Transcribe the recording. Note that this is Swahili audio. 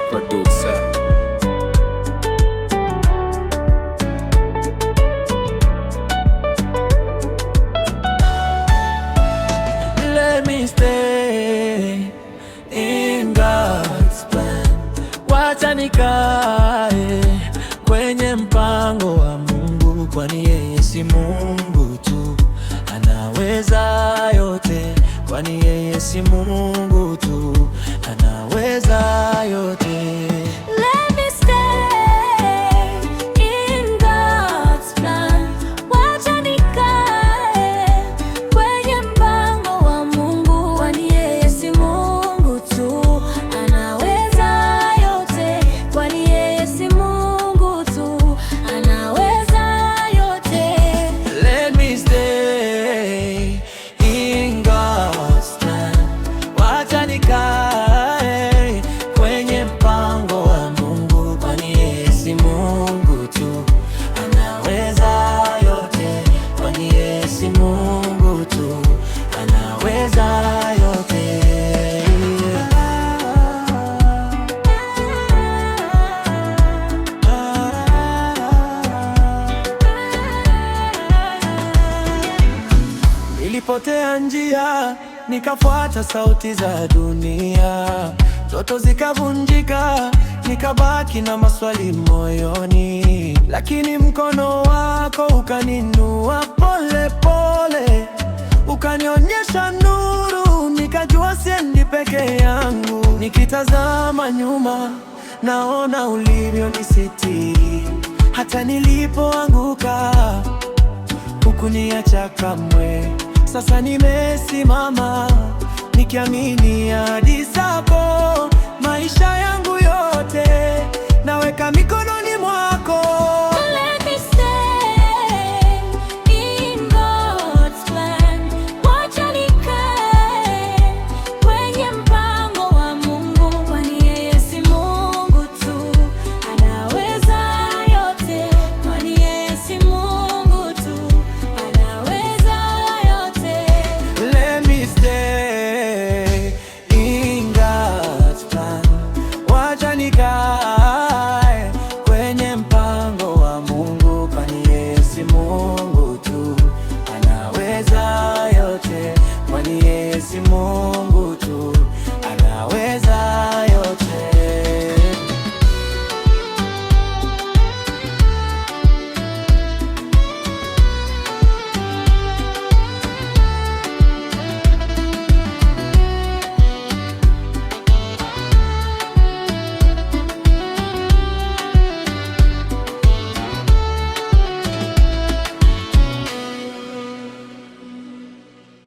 producer. Let me stay in God's plan. Wacha nikae kwenye mpango wa Mungu, kwani yeye si Mungu tu, anaweza yote. Kwani yeye si Mungu tu, anaweza yote. Let me stay in God's plan. Wacha nikae kwenye mpango wa Mungu, kwani yeye si Mungu tu, anaweza yote. Kwani yeye si Mungu tu, anaweza yote. Let me stay in God's plan. Wacha nikae kwenye mpango wa Mungu, kwani yeye si Mungu tu, anaweza yote. Kwani yeye si Mungu tu, anaweza yote. Nilipotea njia, nikafuata sauti za dunia, ndoto zikavunjika, nikabaki na maswali moyoni, lakini mkono wako ukaninua pole pole, ukanionyesha nuru, nikajua siendi peke yangu. Nikitazama nyuma, naona ulivyonisitiri, hata nilipoanguka hukuniacha kamwe. Sasa nimesimama nikiamini ahadi zako, maisha yangu yote naweka mikononi